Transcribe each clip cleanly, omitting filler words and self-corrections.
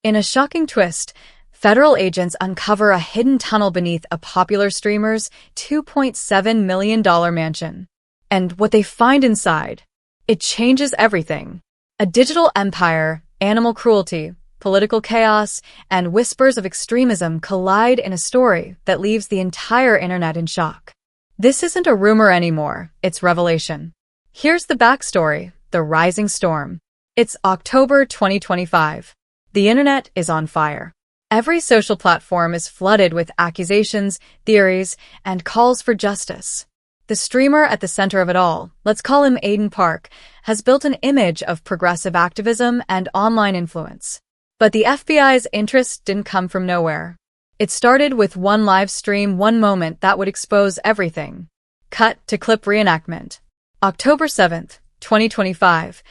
In a shocking twist, federal agents uncover a hidden tunnel beneath a popular streamer's $2.7 million mansion. And what they find inside, it changes everything. A digital empire, animal cruelty, political chaos, and whispers of extremism collide in a story that leaves the entire internet in shock. This isn't a rumor anymore, it's revelation. Here's the backstory, the rising storm. It's October 2025. The internet is on fire. Every social platform is flooded with accusations, theories, and calls for justice. The streamer at the center of it all, let's call him Aiden Park, has built an image of progressive activism and online influence. But the FBI's interest didn't come from nowhere. It started with one live stream, one moment that would expose everything. Cut to clip reenactment. October 7th, 2025.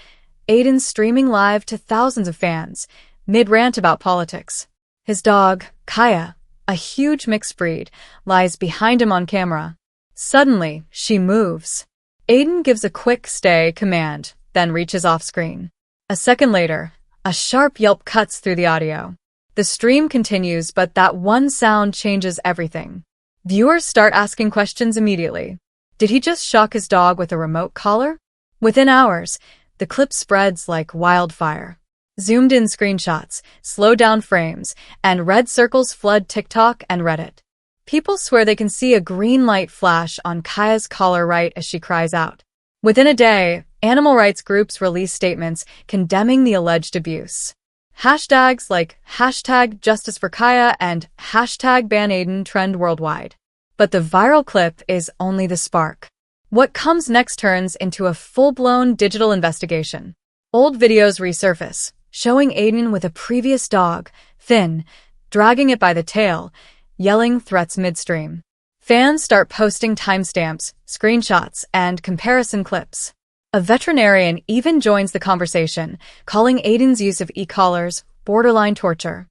Aiden's streaming live to thousands of fans, mid-rant about politics. His dog, Kaya, a huge mixed breed, lies behind him on camera. Suddenly, she moves. Aiden gives a quick stay command, then reaches off-screen. A second later, a sharp yelp cuts through the audio. The stream continues, but that one sound changes everything. Viewers start asking questions immediately. Did he just shock his dog with a remote collar? Within hours, the clip spreads like wildfire. Zoomed-in screenshots, slowed-down frames, and red circles flood TikTok and Reddit. People swear they can see a green light flash on Kaya's collar right as she cries out. Within a day, animal rights groups release statements condemning the alleged abuse. Hashtags like #JusticeForKaya and #BanAiden trend worldwide. But the viral clip is only the spark. What comes next turns into a full-blown digital investigation. Old videos resurface, showing Aiden with a previous dog, Finn, dragging it by the tail, yelling threats midstream. Fans start posting timestamps, screenshots, and comparison clips. A veterinarian even joins the conversation, calling Aiden's use of e-collars borderline torture.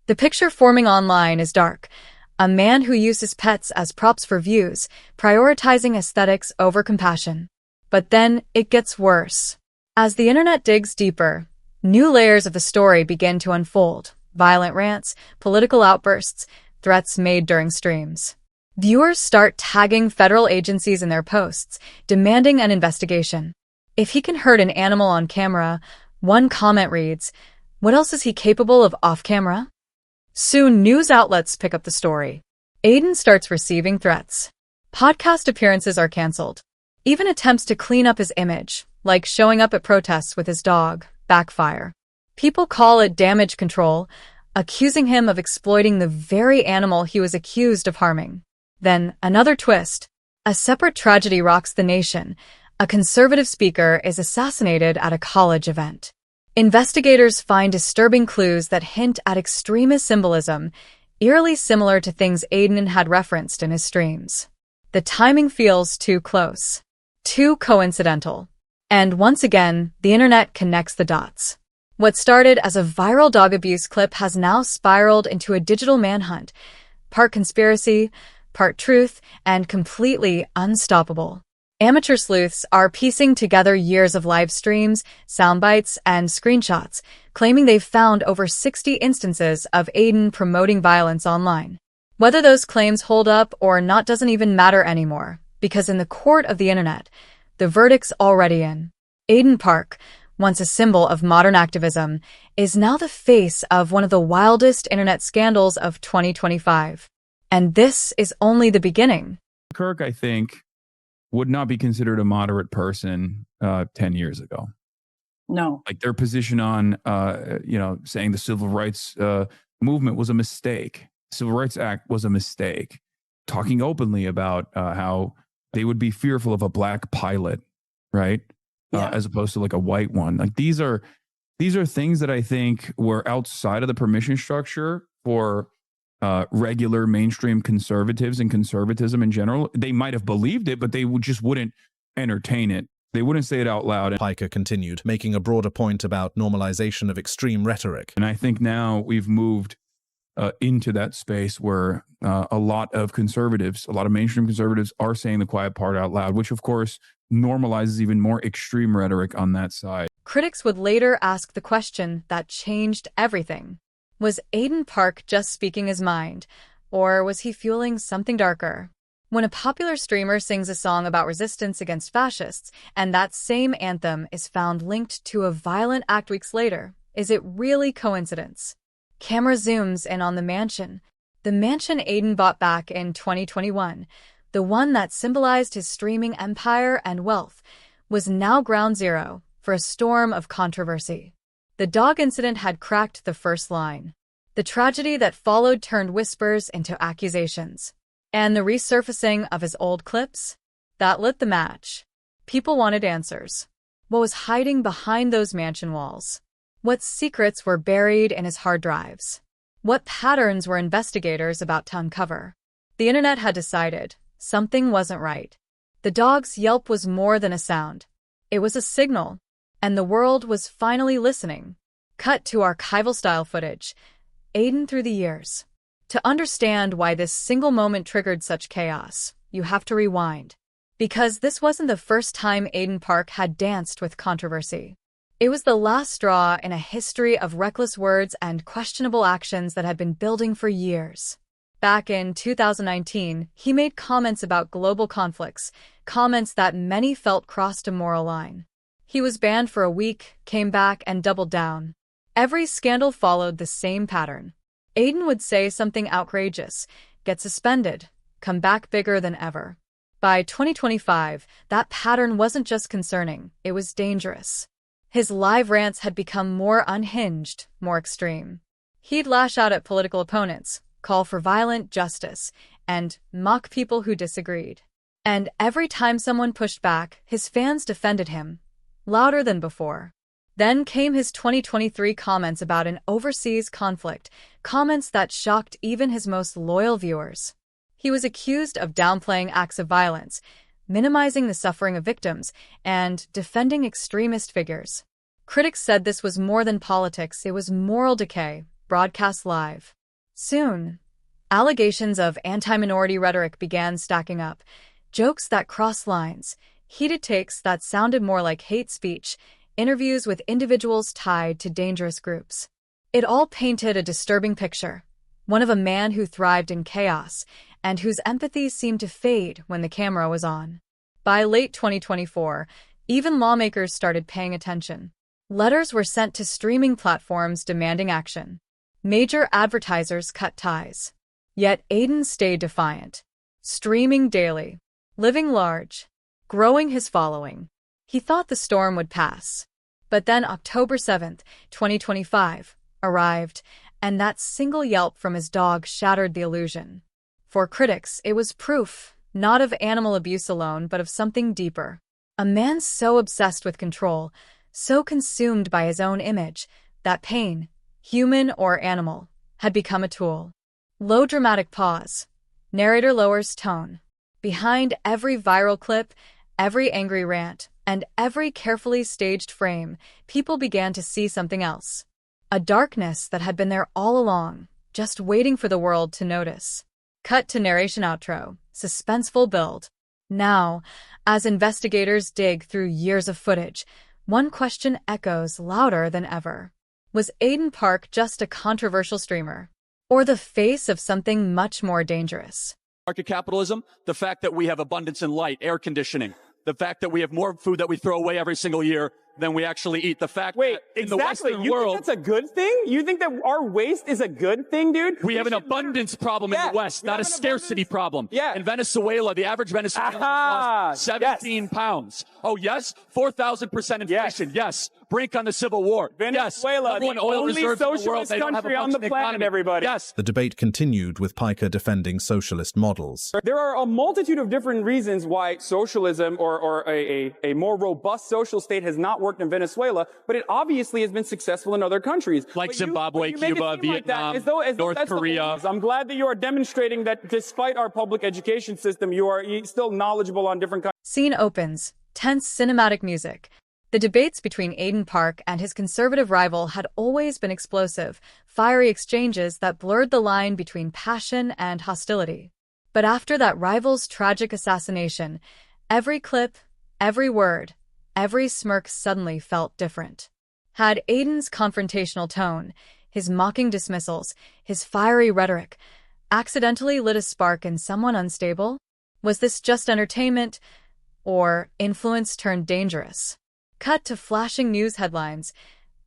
The picture forming online is dark. A man who uses pets as props for views, prioritizing aesthetics over compassion. But then it gets worse. As the internet digs deeper, new layers of the story begin to unfold. Violent rants, political outbursts, threats made during streams. Viewers start tagging federal agencies in their posts, demanding an investigation. If he can hurt an animal on camera, one comment reads, "What else is he capable of off-camera?" Soon, news outlets pick up the story. Aiden starts receiving threats. Podcast appearances are canceled. Even attempts to clean up his image, like showing up at protests with his dog, backfire. People call it damage control, accusing him of exploiting the very animal he was accused of harming. Then, another twist. A separate tragedy rocks the nation. A conservative speaker is assassinated at a college event. Investigators find disturbing clues that hint at extremist symbolism, eerily similar to things Aiden had referenced in his streams. The timing feels too close, too coincidental. And once again, the internet connects the dots. What started as a viral dog abuse clip has now spiraled into a digital manhunt, part conspiracy, part truth, and completely unstoppable. Amateur sleuths are piecing together years of live streams, sound bites, and screenshots, claiming they've found over 60 instances of Aiden promoting violence online. Whether those claims hold up or not doesn't even matter anymore, because in the court of the internet, the verdict's already in. Aiden Park, once a symbol of modern activism, is now the face of one of the wildest internet scandals of 2025. And this is only the beginning. Kirk, I think, would not be considered a moderate person 10 years ago. No. Like their position on, saying the civil rights movement was a mistake. Civil Rights Act was a mistake. Talking openly about how they would be fearful of a black pilot, right? Yeah. As opposed to like a white one. Like these are things that I think were outside of the permission structure for regular mainstream conservatives and conservatism in general. They might have believed it, but they just wouldn't entertain it. They wouldn't say it out loud. Piker continued, making a broader point about normalization of extreme rhetoric. And I think now we've moved into that space where a lot of mainstream conservatives are saying the quiet part out loud, which of course normalizes even more extreme rhetoric on that side. Critics would later ask the question that changed everything. Was Aiden Park just speaking his mind, or was he fueling something darker? When a popular streamer sings a song about resistance against fascists, and that same anthem is found linked to a violent act weeks later, is it really coincidence? Camera zooms in on the mansion Aiden bought back in 2021, the one that symbolized his streaming empire and wealth, was now ground zero for a storm of controversy. The dog incident had cracked the first line. The tragedy that followed turned whispers into accusations. And the resurfacing of his old clips? That lit the match. People wanted answers. What was hiding behind those mansion walls? What secrets were buried in his hard drives? What patterns were investigators about to uncover? The internet had decided something wasn't right. The dog's yelp was more than a sound. It was a signal, and the world was finally listening. Cut to archival-style footage. Aiden through the years. To understand why this single moment triggered such chaos, you have to rewind. Because this wasn't the first time Aiden Park had danced with controversy. It was the last straw in a history of reckless words and questionable actions that had been building for years. Back in 2019, he made comments about global conflicts, comments that many felt crossed a moral line. He was banned for a week, came back, and doubled down. Every scandal followed the same pattern. Aiden would say something outrageous, get suspended, come back bigger than ever. By 2025, that pattern wasn't just concerning, it was dangerous. His live rants had become more unhinged, more extreme. He'd lash out at political opponents, call for violent justice, and mock people who disagreed. And every time someone pushed back, his fans defended him, louder than before. Then came his 2023 comments about an overseas conflict, comments that shocked even his most loyal viewers. He was accused of downplaying acts of violence, minimizing the suffering of victims, and defending extremist figures. Critics said this was more than politics, it was moral decay, broadcast live. Soon, allegations of anti-minority rhetoric began stacking up, jokes that crossed lines, heated takes that sounded more like hate speech, interviews with individuals tied to dangerous groups. It all painted a disturbing picture, one of a man who thrived in chaos and whose empathy seemed to fade when the camera was on. By late 2024, even lawmakers started paying attention. Letters were sent to streaming platforms demanding action. Major advertisers cut ties. Yet Aiden stayed defiant, streaming daily, living large, growing his following. He thought the storm would pass. But then October 7th, 2025, arrived, and that single yelp from his dog shattered the illusion. For critics, it was proof, not of animal abuse alone, but of something deeper. A man so obsessed with control, so consumed by his own image, that pain, human or animal, had become a tool. Low dramatic pause. Narrator lowers tone. Behind every viral clip, every angry rant, and every carefully staged frame, people began to see something else. A darkness that had been there all along, just waiting for the world to notice. Cut to narration outro, suspenseful build. Now, as investigators dig through years of footage, one question echoes louder than ever. Was Aiden Park just a controversial streamer? Or the face of something much more dangerous? Market capitalism, the fact that we have abundance in light, air conditioning, the fact that we have more food that we throw away every single year than we actually eat, the fact that in the Western world... Think that's a good thing? You think that our waste is a good thing, dude? We have an abundance problem in the West, not a scarcity problem. Yeah. In Venezuela, the average Venezuelan lost 17 pounds. Oh, yes? 4,000% inflation. Yes. Brink on the Civil War. Venezuela, yes. the only socialist country on the planet, everybody. Yes. The debate continued with Piker defending socialist models. There are a multitude of different reasons why socialism or a more robust social state has not worked in Venezuela, but it obviously has been successful in other countries. Like Zimbabwe, Cuba, Vietnam, North Korea. I'm glad that you are demonstrating that despite our public education system, you are still knowledgeable on different countries. Scene opens, tense cinematic music. The debates between Aiden Park and his conservative rival had always been explosive, fiery exchanges that blurred the line between passion and hostility. But after that rival's tragic assassination, every clip, every word, every smirk suddenly felt different. Had Aiden's confrontational tone, His mocking dismissals, his fiery rhetoric, accidentally lit a spark in someone unstable? Was this just entertainment, or influence turned dangerous? Cut to flashing news headlines.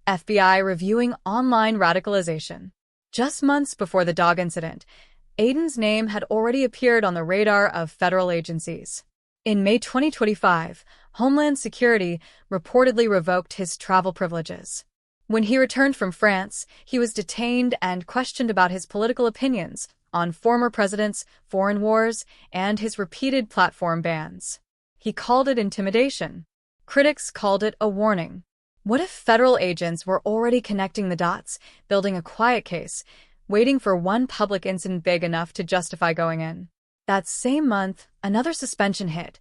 FBI reviewing online radicalization. Just months before the dog incident, Aiden's name had already appeared on the radar of federal agencies. In May 2025, Homeland Security reportedly revoked his travel privileges. When he returned from France, he was detained and questioned about his political opinions on former presidents, foreign wars, and his repeated platform bans. He called it intimidation. Critics called it a warning. What if federal agents were already connecting the dots, building a quiet case, waiting for one public incident big enough to justify going in? That same month, another suspension hit,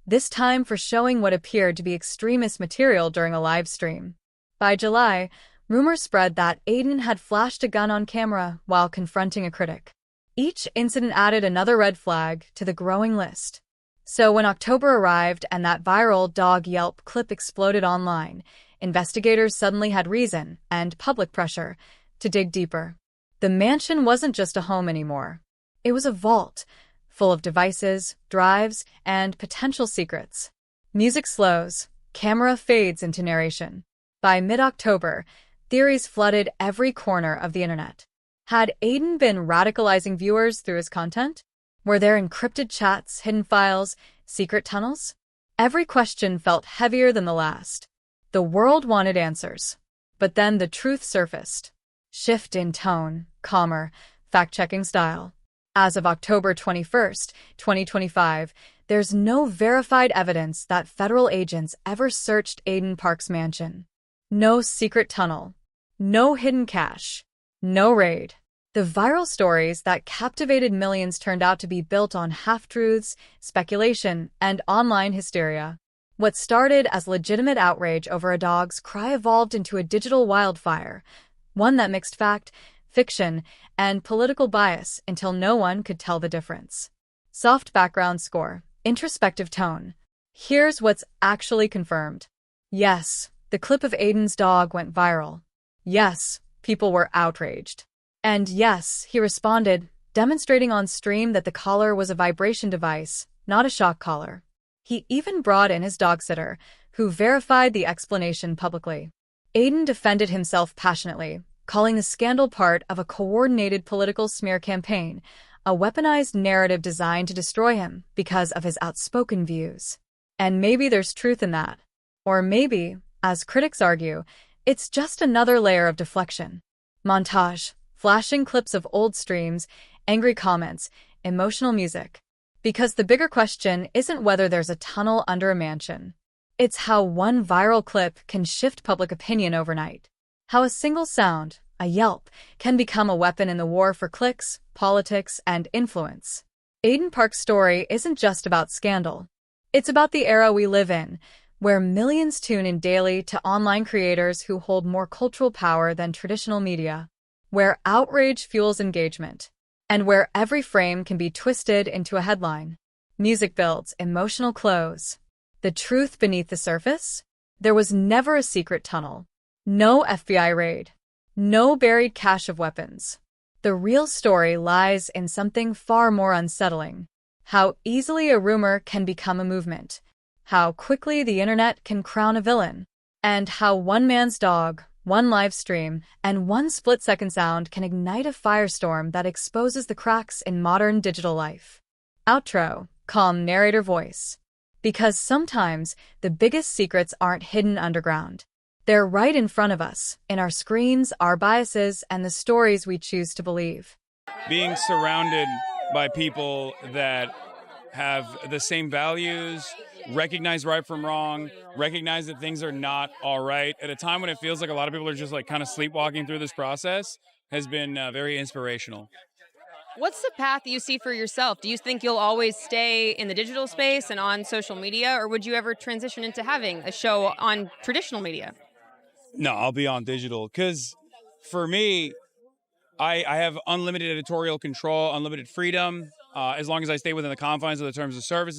this time for showing what appeared to be extremist material during a live stream. By July, rumors spread that Aiden had flashed a gun on camera while confronting a critic. Each incident added another red flag to the growing list. So when October arrived and that viral dog yelp clip exploded online, investigators suddenly had reason, and public pressure, to dig deeper. The mansion wasn't just a home anymore. It was a vault, full of devices, drives, and potential secrets. Music slows, camera fades into narration. By mid-October, theories flooded every corner of the internet. Had Aiden been radicalizing viewers through his content? Were there encrypted chats, hidden files, secret tunnels? Every question felt heavier than the last. The world wanted answers. But then the truth surfaced. Shift in tone, calmer, fact-checking style. As of October 21st, 2025, there's no verified evidence that federal agents ever searched Aiden Park's mansion. No secret tunnel. No hidden cache. No raid. The viral stories that captivated millions turned out to be built on half-truths, speculation, and online hysteria. What started as legitimate outrage over a dog's cry evolved into a digital wildfire, one that mixed fact, fiction, and political bias until no one could tell the difference. Soft background score, introspective tone. Here's what's actually confirmed. Yes, the clip of Aiden's dog went viral. Yes, people were outraged. And yes, he responded, demonstrating on stream that the collar was a vibration device, not a shock collar. He even brought in his dog sitter, who verified the explanation publicly. Aiden defended himself passionately, calling the scandal part of a coordinated political smear campaign, a weaponized narrative designed to destroy him because of his outspoken views. And maybe there's truth in that. Or maybe, as critics argue, it's just another layer of deflection. Montage. Flashing clips of old streams, angry comments, emotional music. Because the bigger question isn't whether there's a tunnel under a mansion. It's how one viral clip can shift public opinion overnight. How a single sound, a yelp, can become a weapon in the war for clicks, politics, and influence. Aiden Park's story isn't just about scandal. It's about the era we live in, where millions tune in daily to online creators who hold more cultural power than traditional media. Where outrage fuels engagement, and where every frame can be twisted into a headline. Music builds emotional close. The truth beneath the surface? There was never a secret tunnel. No FBI raid. No buried cache of weapons. The real story lies in something far more unsettling. How easily a rumor can become a movement. How quickly the internet can crown a villain. And how one man's dog, one live stream, and one split-second sound can ignite a firestorm that exposes the cracks in modern digital life. Outro, calm narrator voice. Because sometimes the biggest secrets aren't hidden underground. They're right in front of us, in our screens, our biases, and the stories we choose to believe. Being surrounded by people that have the same values, recognize right from wrong, recognize that things are not all right at a time when it feels like a lot of people are just like kind of sleepwalking through this process has been very inspirational. What's the path you see for yourself? Do you think you'll always stay in the digital space and on social media, or would you ever transition into having a show on traditional media? No, I'll be on digital because for me, I have unlimited editorial control, unlimited freedom, as long as I stay within the confines of the terms of service.